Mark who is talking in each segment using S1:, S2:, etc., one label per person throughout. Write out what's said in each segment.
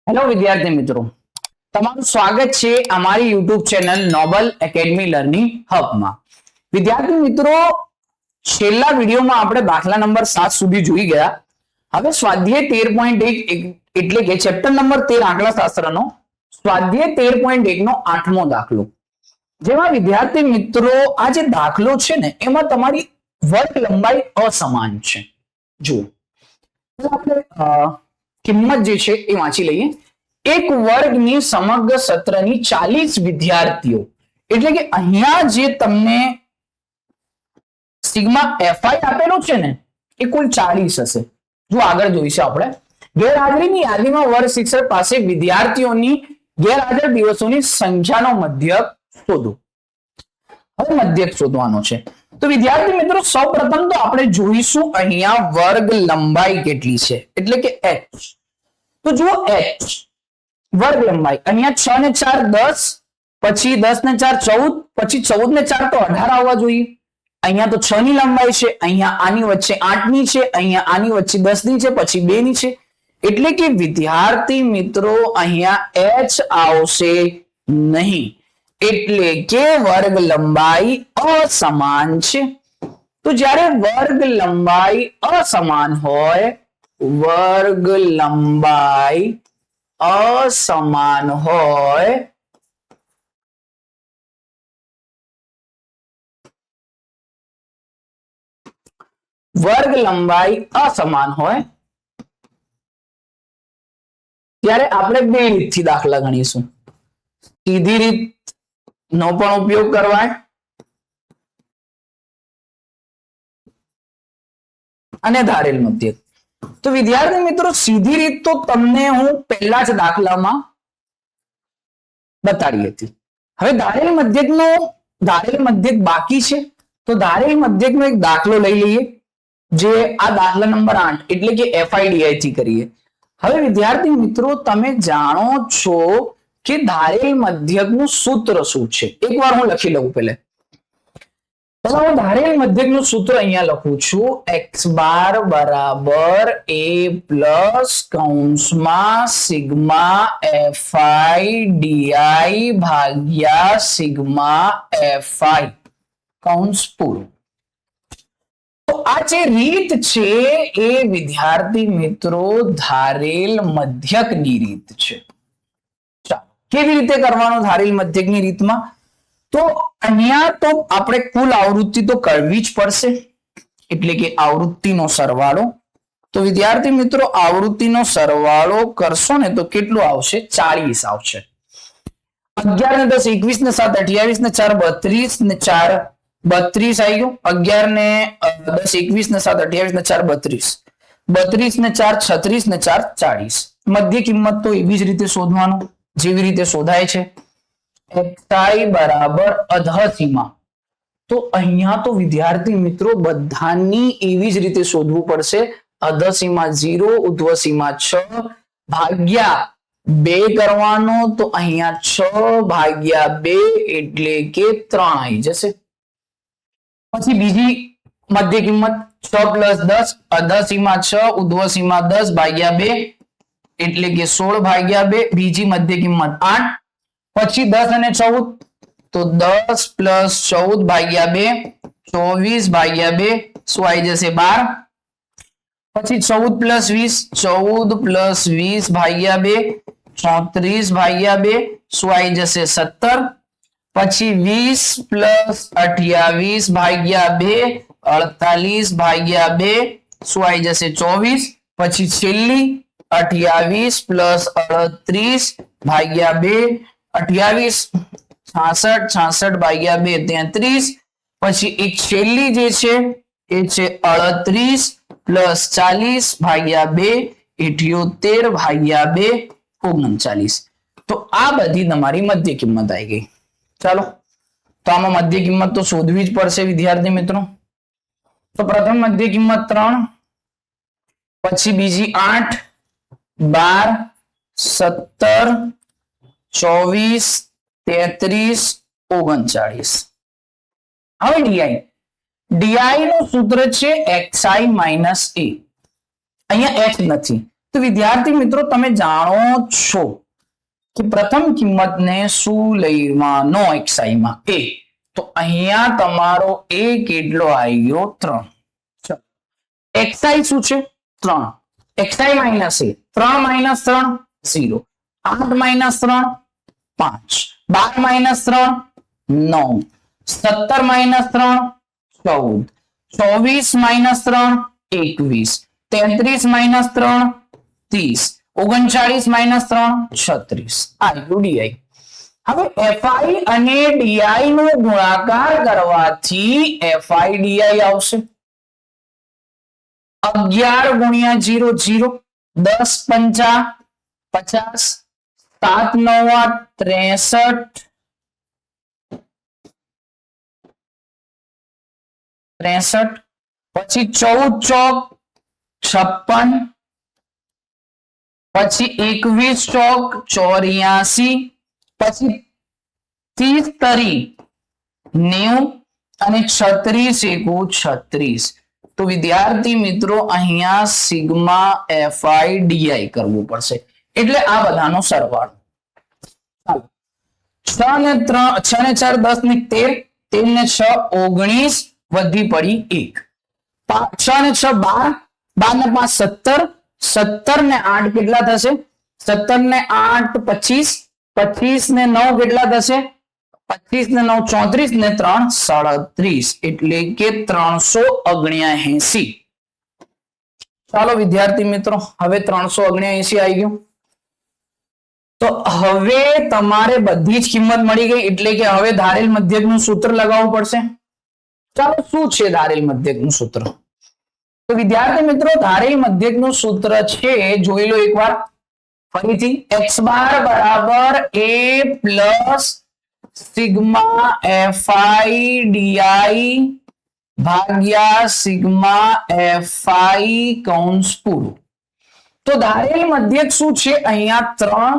S1: Hello વિદ્યાર્થી મિત્રો, તમારું સ્વાગત છે અમારી YouTube channel Noble Academy learning હબમાં. વિદ્યાર્થી મિત્રો, છેલ્લા વિડીયોમાં આપણે દાખલા નંબર 7 સુધી જોઈ ગયા. હવે સ્વાધ્યાય 13.1 એટલે કે ચેપ્ટર નંબર 13 આંકડાશાસ્ત્રનો સ્વાધ્યાય 13.1 નો 8મો દાખલો, જેમાં વિદ્યાર્થી મિત્રો આ જે દાખલો છે ને એમાં તમારી વર્ગ લંબાઈ અસમાન છે. જુઓ, આપણે કિંમત જે છે એ વાંચી લઈએ. એક વર્ગની સમગ્ર સત્રની 40 વિદ્યાર્થીઓ, એટલે કે અહીંયા જે તમને સિગ્મા એફઆઈ આપેલો છે ને એ કુલ 40 હશે. જો આગળ જોઈશું આપણે ગેરહાજરીની યાદીમાં વર્ગ શિક્ષક પાસે વિદ્યાર્થીઓની ગેરહાજર દિવસોની સંખ્યાનો મધ્યક શોધો. હવે મધ્યક શોધવાનો છે. તો વિદ્યાર્થી મિત્રો, સૌપ્રથમ તો આપણે જોઈશું અહીંયા વર્ગ લંબાઈ કેટલી છે, એટલે કે h. તો જુઓ, h વર્ગ લંબાઈ અહીંયા 6 ને 4 10, પછી 10 ને 4 14, પછી 14 ને 4 તો 18 આવવા જોઈએ. અહીંયા તો 6 ની લંબાઈ છે, અહીંયા આની વચ્ચે 8 ની છે, અહીંયા આની વચ્ચે 10 ની છે, પછી 2 ની છે. એટલે કે વિદ્યાર્થી મિત્રો અહીંયા h આવશે નહીં, એટલે કે વર્ગ લંબાઈ અસમાન છે. તો જ્યારે વર્ગ લંબાઈ અસમાન હોય, વર્ગ લંબાઈ અસમાન હોય વર્ગ લંબાઈ અસમાન હોય ત્યારે આપણે બે રીતથી દાખલા ગણીશું. સીધી રીત નો પણ ઉપયોગ કરવાય અને ધારેલ મધ્યક. તો વિદ્યાર્થી મિત્રો, સીધી રીત તો તમને હું પહેલા જ દાખલામાં બતાડી હતી. હવે ધારેલ મધ્યક બાકી છે. તો ધારેલ મધ્યકનો એક દાખલો લઈ લઈએ, જે આ દાખલા નંબર 8 એટલે કે એફઆઈડીઆઈ થી કરીએ. હવે વિદ્યાર્થી મિત્રો, તમે જાણો છો કે ધારેલ મધ્યકનું સૂત્ર શું છે. એકવાર હું લખી લઉં. પહેલા હું ધારેલ મધ્યકનું સૂત્ર અહીંયા લખું છું. x બાર બરાબર a પ્લસ કૌંસમાં સિગ્મા એફઆઈ ડીઆઈ ભાગ્યા સિગ્મા એફઆઈ કૌંસ પૂરું. તો આ જે રીત છે એ વિદ્યાર્થી મિત્રો ધારેલ મધ્યકની રીત છે. ચાલો, કેવી રીતે કરવાનું ધારેલ મધ્યકની રીતમાં? તો અહીંયા તો આપણે કુલ આવૃત્તિ તો કરવી જ પડશે, એટલે કે આવૃત્તિનો સરવાળો. તો વિદ્યાર્થી મિત્રો, આવૃત્તિનો સરવાળો કરશો ને તો કેટલું આવશે? 40 આવશે. 11 ને 10 21 ને 7 28 ને 4 32 ને 4 32 આવી ગયું. 11 ને 10 21 ને 7 28 ને 4 32, 32 ને 4 36 ને 4 40. મધ્ય કિંમત તો એવી જ રીતે શોધવાનું જેવી રીતે શોધાય છે. xi બરાબર અધસીમા. તો અહીંયા તો વિદ્યાર્થી મિત્રો બધાની એવી જ રીતે શોધવું પડશે. અધસીમા 0, ઉર્ધ્વસીમા 6 ભાગ્યા 2 કરવાનો. તો અહીંયા 6 ભાગ્યા 2 એટલે કે 3 આવી જશે. પછી બીજી મધ્ય કિંમત 6 પ્લસ 10, અધસીમા 6, ઉર્ધ્વસીમા 10 ભાગ્યા 2 એટલે કે 16 ભાગ્યા 2. બીજી મધ્ય કિંમત 8, પછી 10 અને 14, તો 10 પ્લસ 14 ભાગ્યા 2 24 ભાગ્યા 2 શું આવી જશે? 12. પછી 14 પ્લસ 20, 14 પ્લસ 20 ભાગ્યા 2 34 ભાગ્યા 2 શું આવી જશે? 17. પછી 20 પ્લસ 28 ભાગ્યા 2 48 ભાગ્યા 2 શું આવી જશે? 24. પછી છેલ્લી 28 પ્લસ 38 ભાગ્યા 2 28 66 66 ભાગ્યા 2 33. પછી એક છેલ્લી જે છે એ છે 38 પ્લસ 40 ભાગ્યા 2 78 ભાગ્યા 2 39. તો આ બધી તમારી મધ્ય કિંમત આવી ગઈ. ચાલો, તો આમાં મધ્ય કિંમત તો શોધવી જ પડશે વિદ્યાર્થી મિત્રો. તો પ્રથમ મધ્ય કિંમત 3, પછી બીજી 8, 12, 17, 24, 33, 39. હવે ડીઆઈ નું સૂત્ર છે xi માઇનસ a. અહીંયા h નથી, તો વિદ્યાર્થી મિત્રો તમે જાણો છો કે પ્રથમ કિંમતને શું લેવાનો xi માં a, તો અહીંયા તમારો a કેટલો આવી ગયો 3. xi શું છે 3, xi minus a, 3 minus 3 0, 8 minus 3 5, 12 minus 3 9, 17 minus 3 14, 24 minus 3 21, 33 minus 3 30, 39 minus 3 36 આ UDI. હવે FI અને DI નો ગુણાકાર કરવાથી FI DI આવશે 11 ગુણ્યા 0 0, 10 પંચા 50, 7 નવા 63 પછી 14 ચોક 56, પછી 21 ચોક 84, પછી 30 તરી 90 અને 36 એકુ 36. તો વિદ્યાર્થી મિત્રો અહીંયા સિગ્મા FI DI કરવું પડશે એટલે આ બધાનો સરવાળો. ચાલો 6 ને 4 10 ને 13, 13 ને 6 19, વધી પડી 1, 6 ને 6 12, 12 ને 5 17, 17 ને 8 કેટલા થશે 17 ને 8 25, 25 ને 9 કેટલા થશે 25 ને 9 34 ને 3 37 એટલે કે 379. ચાલો વિદ્યાર્થી મિત્રો હવે 379 આવી ગયું. તો હવે તમારે બધી જ કિંમત મળી ગઈ એટલે કે હવે ધારેલ મધ્યકનું સૂત્ર લગાવવું પડશે. ચાલો શું છે ધારેલ મધ્યકનું સૂત્ર? તો વિદ્યાર્થી મિત્રો ધારેલ મધ્યકનું સૂત્ર છે જોઈ લો એકવાર ફરીથી x બાર બરાબર a plus sigma FI DI ભાગ્યા સિગ્મા FI કૌંસ પૂરું. તો ધારેલ મધ્યક શું છે અહીંયા 3,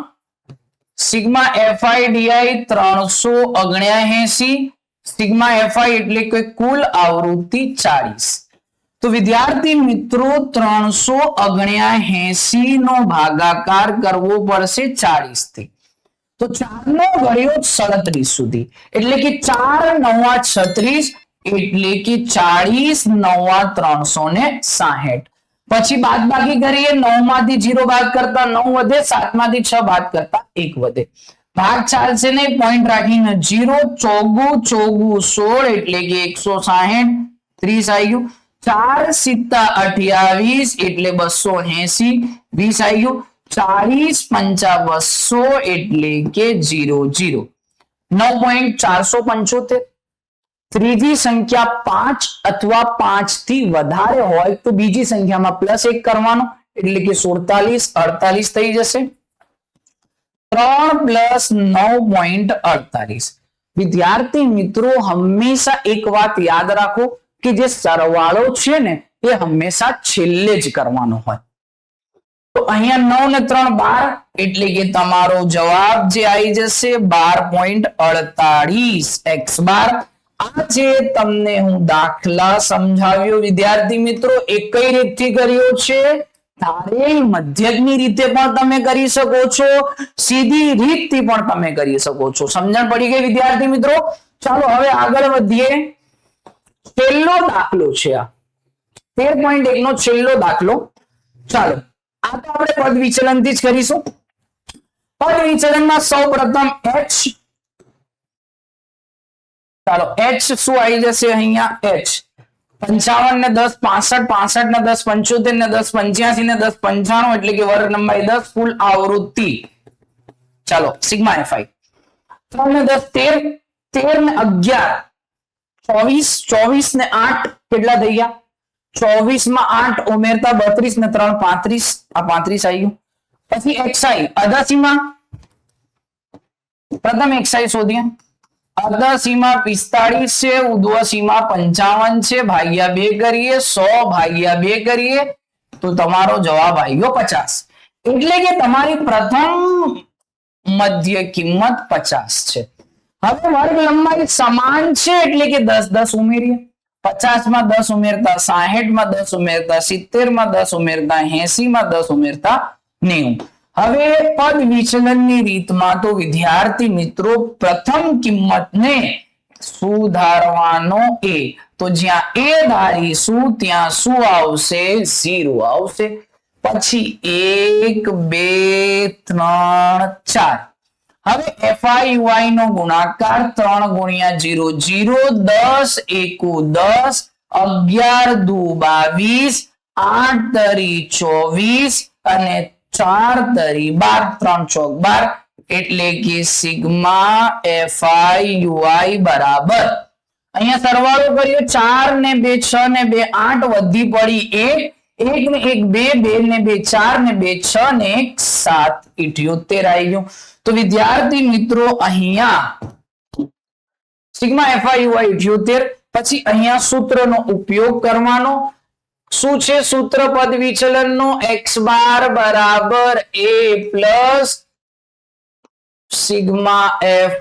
S1: sigma FI DI 379, sigma FI એટલે કે કુલ આવૃત્તિ 40. તો વિદ્યાર્થી મિત્રો 379 નો ભાગાકાર કરવો પડશે 40 થી. તો 4 નો ઘડિયો 37 સુધી એટલે કે 4 9 36 એટલે કે 40 9 360. પછી બાદ બાકી કરીએ 9 માંથી 0 બાદ કરતા 9 વધે, 7 માંથી 6 બાદ કરતા 1 વધે. ભાગ ચાલશે ને પોઈન્ટ રાખીને 0 ચોગુ 16 એટલે કે 160 30 આવી ગયું. 4 સિત્તા 28 એટલે 280 20 આવી ગયું. 40 પંચા 200 એટલે કે 00 9.475. ત્રીજી સંખ્યા 5 અથવા 5 થી વધારે હોય તો બીજી સંખ્યામાં +1 કરવાનો એટલે કે 47 48 થઈ જશે. 3 + 9.48. વિદ્યાર્થી મિત્રો હંમેશા એક વાત યાદ રાખો કે જે સરવાળો છે ને એ હંમેશા છેલ્લે જ કરવાનો હોય. તો અહીંયા 9 ને 3 12 એટલે કે તમારો જવાબ જે આવી જશે 12.48 x બાર. આ જે તમને હું દાખલા સમજાવ્યો વિદ્યાર્થી મિત્રો એ કઈ રીતથી કર્યો છે? ધારેલ મધ્યકની રીતે પણ તમે કરી શકો છો, સીધી રીતથી પણ તમે કરી શકો છો. સમજણ પડી ગઈ વિદ્યાર્થી મિત્રો? ચાલો હવે આગળ વધીએ. છેલ્લો દાખલો છે આ 13.1 નો છેલ્લો દાખલો. ચાલો આ તો આપણે પદ વિચલનથી જ કરીશું. પદ વિચલનમાં સૌપ્રથમ h, ચાલો h શું આવી જશે અહીંયા h 55 ને 10 65, 65 ને 10 75 ને 10 85 ને 10 95 એટલે કે વર્ગ લંબાઈ 10 કુલ આવૃત્તિ. ચાલો સિગ્મા FI 3 ને 10 13, 13 ને 11 24, 24 ને 8 કેટલા થઈ ગયા? 24 માં 8 ઉમેરતા 32 ને 3 35 આ 35 આવી ગયું. પછી xi અધાસીમાં પ્રથમ xi શોધીએ. અર્ધસીમા 45 છે, ઉર્ધ્વસીમા 55 છે, ભાગ્યા 2 કરીએ 100 ભાગ્યા 2 કરીએ તો તમારો જવાબ આવી ગયો 50. એટલે કે તમારી પ્રથમ મધ્ય કિંમત 50 છે. હવે વર્ગ લંબાઈ સમાન છે એટલે કે 10 10 ઉમેરીએ 50 માં 10 ઉમેરતા 60 માં 10 ઉમેરતા 70 માં 10 ઉમેરતા 80 માં 10 ઉમેરતા 90. હવે પદ વિચલનની રીતમાં તો વિદ્યાર્થી મિત્રો પ્રથમ કિંમતને સુધારવાનો એ, તો જ્યાં એ ધારીશું ત્યાં શું આવશે? 0 આવશે. પછી 1 2 3 4. હવે FIUI નો ગુણાકાર 3 ગુણ્યા 0 0, 10 એકુ 10, 11 દુ 22, 8 તરી 24 અને 4 તરી 12, 3 ચોક 12, એટલે કે સિગ્મા FIUI બરાબર, અહીંયા સરવાળો કર્યો 4 ને 2 6 ને 2 8, વધી પડી 1 ને 1 2, 2 ને 2 4 ને 2 6 ને 1 7, 78 આવી ગયું. તો વિદ્યાર્થી મિત્રો અહીંયા સિગ્મા FIUI 78. પછી અહીંયા સૂત્રનો ઉપયોગ કરવાનો. શું છે સૂત્ર પદ વિચલનનો? x બાર બરાબર a પ્લસ સિગ્મા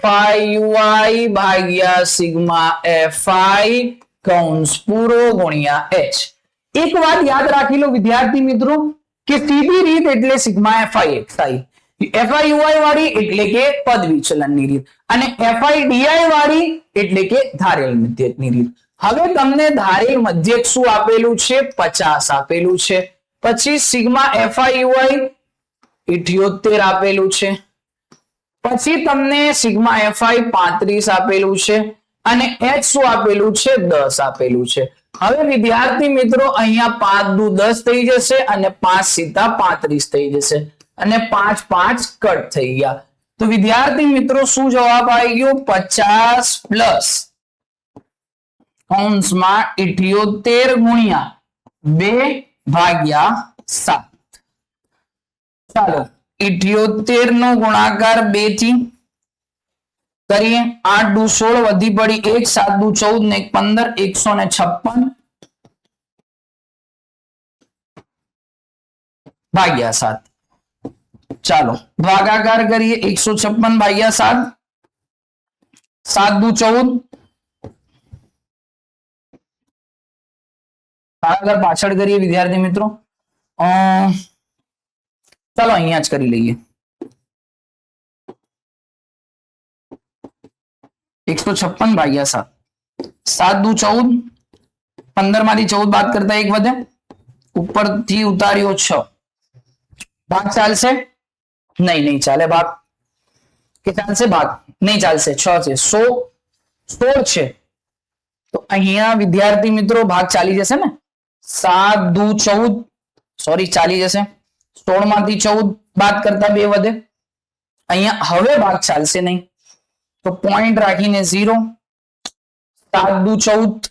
S1: FIUI ભાગ્યા સિગ્મા FI કૌંસ પૂરો ગુણ્યા h. એક વાત યાદ રાખી લો વિદ્યાર્થી મિત્રો કે સીધી રીત એટલે સિગ્મા FIXI, FIUI વાળી એટલે કે પદ વિચલનની રીત, અને FIDI વાળી એટલે કે ધારેલ મધ્યકની રીત. હવે તમને ધારેલ મધ્યક શું આપેલું છે? 50 આપેલું છે. પછી સિગ્મા FIUI 78 આપેલું છે. પછી તમને સિગ્મા FI 35 આપેલું છે અને h શું આપેલું છે? 10 આપેલું છે. હવે વિદ્યાર્થી મિત્રો અહીંયા 5 દુ 10 થઈ જશે અને 5 સીધા 35 થઈ જશે અને 5 5 કટ થઈ ગયા. તો વિદ્યાર્થી મિત્રો શું જવાબ આવી ગયો? 50 પ્લસ કૌંસમાં 78 ગુણ્યા 2 ભાગ્યા 7. ચાલો 78 નો ગુણાકાર 2 થી કરીએ. 8 દુ 16, વધી પડી 1, 7 દુ 14 ને 15, 156 ભાગ્યા 7. ચાલો ભાગાકાર કરીએ. 156 ભાગ્યા 7, 7 દુ 14, ભાગાકાર પાછળ કરીએ વિદ્યાર્થી મિત્રો. ચાલો અહીંયા જ કરી લઈએ. 156 ભાગ્યા 7, 7 દુ 14, 15 માંથી 14 બાદ કરતા 1 વધે, ઉપરથી ઉતાર્યો 6. ભાગ ચાલશે? નહીં ચાલે ભાગ. કે ચાલશે ભાગ? નહીં ચાલશે. 6 છે, 16 છે, તો અહીંયા વિદ્યાર્થી મિત્રો ભાગ ચાલી જશે ને. 7 દુ 14, સોરી ચાલી જશે. 16 માંથી 14 બાદ કરતા 2 વધે. અહીંયા હવે ભાગ ચાલશે નહીં, તો પોઈન્ટ રાખીને 0. 7 દુ 14,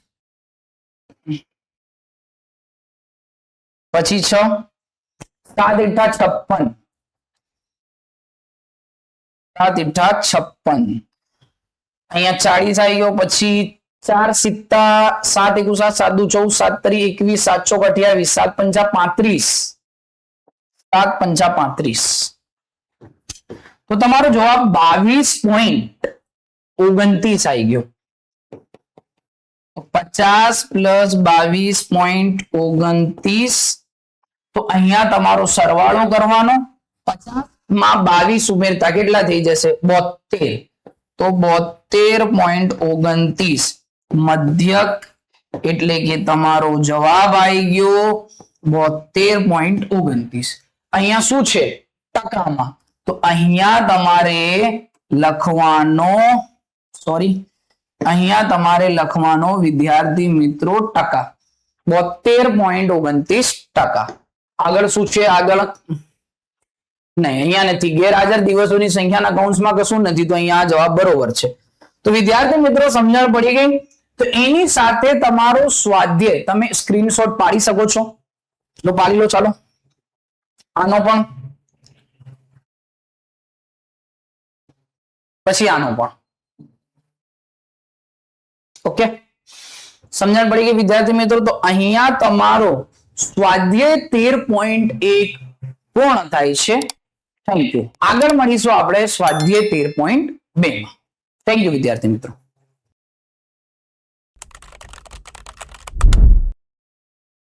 S1: પછી 6, 7 એઠા 56, 7 એઠા 56, અહીંયા 40 આવી ગયો. પછી 4 સિત્તા 7 એકુ 7, 7 દુ 14, 7 તરી 21, 7 ચોક 28, 7 પંચા 35, 7 પંચા 35. તો તમારો જવાબ 22.29 આવી ગયો. 50 પ્લસ 22.29. તો અહીંયા તમારો સરવાળો કરવાનો. 50 માં 22 ઉમેરતા કેટલા થઈ જશે? 72. તો 72.29 મધ્યક એટલે કે તમારો જવાબ આવી ગયો 72.29. અહીંયા શું છે? ટકામાં. તો અહીંયા તમારે લખવાનો વિદ્યાર્થી મિત્રો ટકા, 72.29%. આગળ શું છે? આગળ નહીં, અહીંયા નથી. ગેરહાજર દિવસોની સંખ્યાના કૌંસમાં કશું નથી, તો અહીંયા આ જવાબ બરોબર છે. તો વિદ્યાર્થી મિત્રો સમજણ પડી ગઈ. તો એની સાથે તમારો સ્વાધ્યાય તમે સ્ક્રીનશોટ પાડી શકો છો. તો પાડી લો. ચાલો આનો પણ, પછી આનો પણ. ઓકે, સમજણ પડી ગઈ વિદ્યાર્થી મિત્રો. તો અહીંયા તમારો સ્વાધ્યાય 13.1 પૂર્ણ થાય છે. Thank you. આગળ મળીશું આપણે સ્વાધ્યાય 13.2 માં. થેન્ક યુ વિદ્યાર્થી મિત્રો.